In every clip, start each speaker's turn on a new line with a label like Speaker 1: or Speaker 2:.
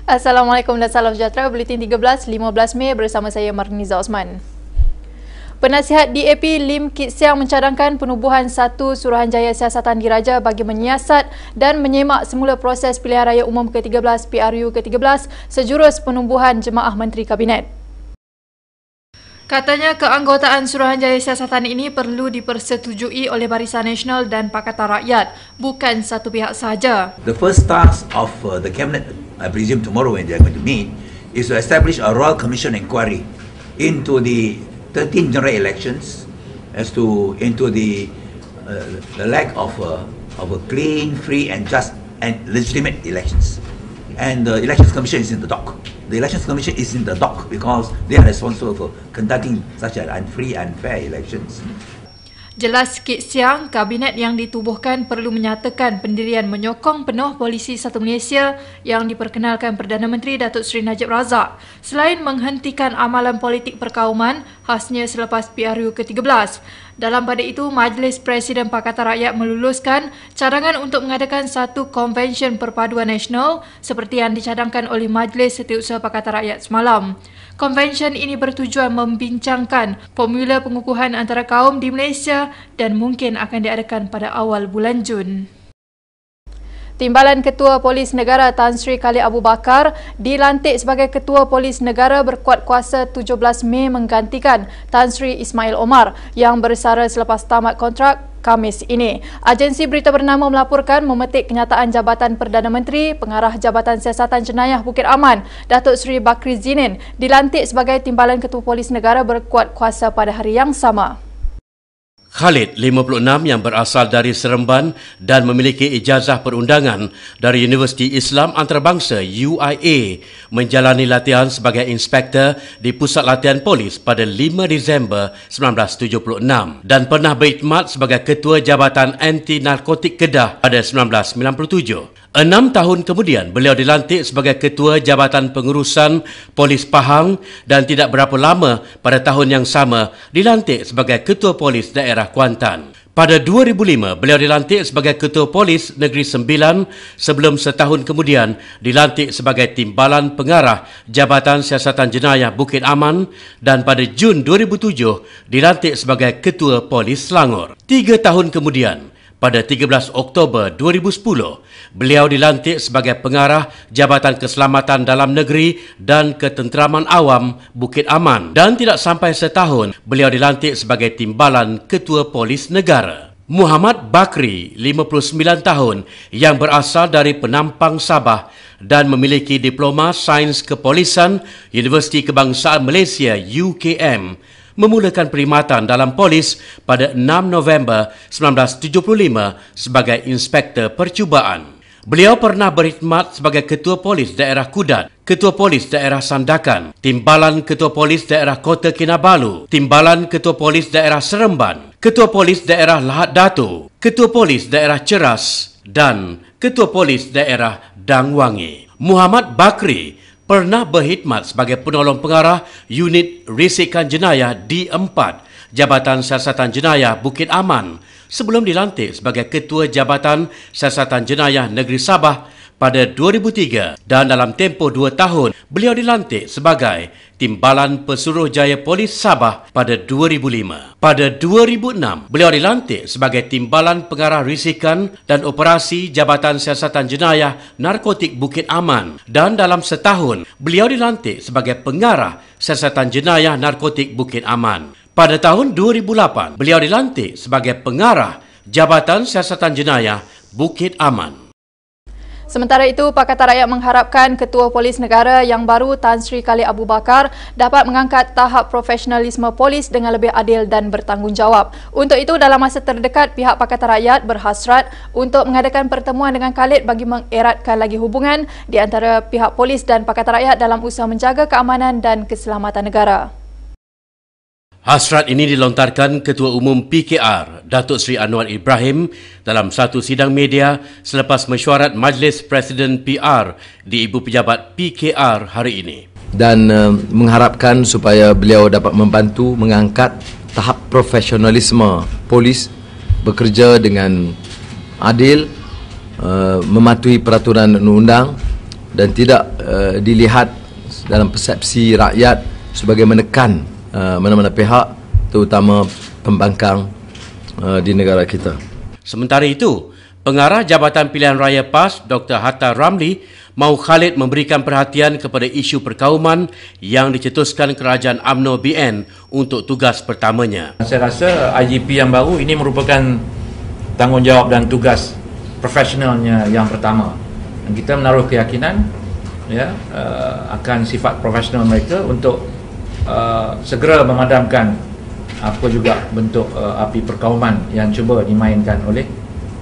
Speaker 1: Assalamualaikum dan salam sejahtera. Buletin 13 Mei bersama saya Marniza Osman. Penasihat DAP Lim Kit Siang mencadangkan penubuhan satu Suruhanjaya Siasatan Diraja bagi menyiasat dan menyemak semula proses pilihan raya umum ke-13 PRU ke-13 sejurus penubuhan jemaah Menteri Kabinet. Katanya keanggotaan Suruhanjaya Siasatan ini perlu dipersetujui oleh Barisan Nasional dan Pakatan Rakyat, bukan satu pihak sahaja.
Speaker 2: The first task of the Cabinet, I presume tomorrow when they are going to meet, is to establish a Royal Commission inquiry into the 13 general elections into the lack of a clean, free and just and legitimate elections. And the Elections Commission is in the dock. The Elections Commission is in the dock because they are responsible for conducting such an unfree and fair elections.
Speaker 1: Jelas Kit Siang, Kabinet yang ditubuhkan perlu menyatakan pendirian menyokong penuh Polisi Satu Malaysia yang diperkenalkan Perdana Menteri Datuk Seri Najib Razak, selain menghentikan amalan politik perkauman khasnya selepas PRU ke-13. Dalam pada itu, Majlis Presiden Pakatan Rakyat meluluskan cadangan untuk mengadakan satu konvensyen perpaduan nasional seperti yang dicadangkan oleh Majlis Setiausaha Pakatan Rakyat semalam. Konvensyen ini bertujuan membincangkan formula pengukuhan antara kaum di Malaysia dan mungkin akan diadakan pada awal bulan Jun. Timbalan Ketua Polis Negara Tan Sri Khalid Abu Bakar dilantik sebagai Ketua Polis Negara berkuat kuasa 17 Mei menggantikan Tan Sri Ismail Omar yang bersara selepas tamat kontrak Khamis ini. Agensi berita bernama melaporkan memetik kenyataan Jabatan Perdana Menteri, Pengarah Jabatan Siasatan Jenayah Bukit Aman, Datuk Seri Bakri Zinin dilantik sebagai Timbalan Ketua Polis Negara berkuat kuasa pada hari yang sama.
Speaker 3: Khalid, 56, yang berasal dari Seremban dan memiliki ijazah perundangan dari Universiti Islam Antarabangsa UIA, menjalani latihan sebagai inspektor di Pusat Latihan Polis pada 5 Disember 1976 dan pernah berkhidmat sebagai Ketua Jabatan Anti Narkotik Kedah pada 1997. 6 tahun kemudian, beliau dilantik sebagai Ketua Jabatan Pengurusan Polis Pahang dan tidak berapa lama pada tahun yang sama dilantik sebagai Ketua Polis Daerah Kuantan. Pada 2005, beliau dilantik sebagai Ketua Polis Negeri Sembilan sebelum setahun kemudian dilantik sebagai Timbalan Pengarah Jabatan Siasatan Jenayah Bukit Aman dan pada Jun 2007 dilantik sebagai Ketua Polis Selangor. 3 tahun kemudian, pada 13 Oktober 2010, beliau dilantik sebagai Pengarah Jabatan Keselamatan Dalam Negeri dan Ketenteraman Awam Bukit Aman dan tidak sampai setahun beliau dilantik sebagai Timbalan Ketua Polis Negara. Muhammad Bakri, 59 tahun, yang berasal dari Penampang Sabah dan memiliki Diploma Sains Kepolisan Universiti Kebangsaan Malaysia UKM, memulakan perkhidmatan dalam polis pada 6 November 1975 sebagai Inspektor Percubaan. Beliau pernah berkhidmat sebagai Ketua Polis Daerah Kudat, Ketua Polis Daerah Sandakan, Timbalan Ketua Polis Daerah Kota Kinabalu, Timbalan Ketua Polis Daerah Seremban, Ketua Polis Daerah Lahad Datu, Ketua Polis Daerah Ceras dan Ketua Polis Daerah Dangwangi. Muhammad Bakri pernah berkhidmat sebagai penolong pengarah Unit Risikan Jenayah D4 Jabatan Siasatan Jenayah Bukit Aman sebelum dilantik sebagai Ketua Jabatan Siasatan Jenayah Negeri Sabah pada 2003 dan dalam tempoh 2 tahun beliau dilantik sebagai Timbalan Pesuruhjaya Polis Sabah pada 2005. Pada 2006, beliau dilantik sebagai Timbalan Pengarah Risikan dan Operasi Jabatan Siasatan Jenayah Narkotik Bukit Aman dan dalam setahun beliau dilantik sebagai Pengarah Siasatan Jenayah Narkotik Bukit Aman. Pada tahun 2008, beliau dilantik sebagai Pengarah Jabatan Siasatan Jenayah Bukit Aman.
Speaker 1: Sementara itu, Pakatan Rakyat mengharapkan Ketua Polis Negara yang baru Tan Sri Khalid Abu Bakar dapat mengangkat tahap profesionalisme polis dengan lebih adil dan bertanggungjawab. Untuk itu, dalam masa terdekat, pihak Pakatan Rakyat berhasrat untuk mengadakan pertemuan dengan Khalid bagi mengeratkan lagi hubungan di antara pihak polis dan Pakatan Rakyat dalam usaha menjaga keamanan dan keselamatan negara.
Speaker 3: Hasrat ini dilontarkan Ketua Umum PKR, Datuk Seri Anwar Ibrahim dalam satu sidang media selepas mesyuarat Majlis Presiden PR di Ibu Pejabat PKR hari ini.
Speaker 4: Dan mengharapkan supaya beliau dapat membantu mengangkat tahap profesionalisme polis bekerja dengan adil, mematuhi peraturan undang-undang dan tidak dilihat dalam persepsi rakyat sebagai menekan mana-mana pihak, terutama pembangkang di negara kita.
Speaker 3: Sementara itu, Pengarah Jabatan Pilihan Raya PAS, Dr. Hatta Ramli, mahu Khalid memberikan perhatian kepada isu perkauman yang dicetuskan Kerajaan UMNO BN untuk tugas pertamanya.
Speaker 5: Saya rasa IGP yang baru ini merupakan tanggungjawab dan tugas profesionalnya yang pertama. Dan kita menaruh keyakinan akan sifat profesional mereka untuk segera memadamkan apa juga bentuk api perkauman yang cuba dimainkan oleh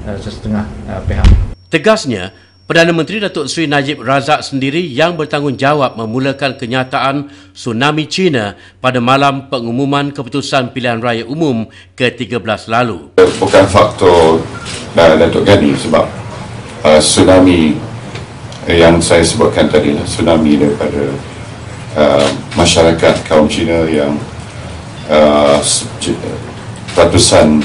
Speaker 5: sesetengah pihak.
Speaker 3: Tegasnya, Perdana Menteri Datuk Seri Najib Razak sendiri yang bertanggungjawab memulakan kenyataan tsunami China pada malam pengumuman keputusan pilihan raya umum ke-13 lalu.
Speaker 6: Bukan faktor Datuk Ghani sebab tsunami yang saya sebutkan tadi lah, tsunami daripada masyarakat kaum Cina yang ratusan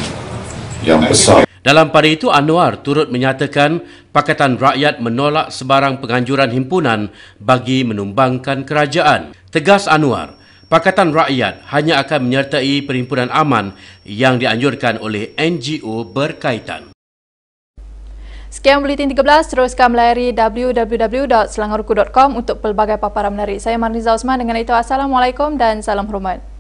Speaker 6: yang besar.
Speaker 3: Dalam pada itu, Anwar turut menyatakan Pakatan Rakyat menolak sebarang penganjuran himpunan bagi menumbangkan kerajaan. Tegas Anwar, Pakatan Rakyat hanya akan menyertai perhimpunan aman yang dianjurkan oleh NGO berkaitan.
Speaker 1: Sekian Buletin 13, teruskan melayari www.selangorku.com untuk pelbagai paparan menarik. Saya Marniza Osman, dengan itu Assalamualaikum dan salam hormat.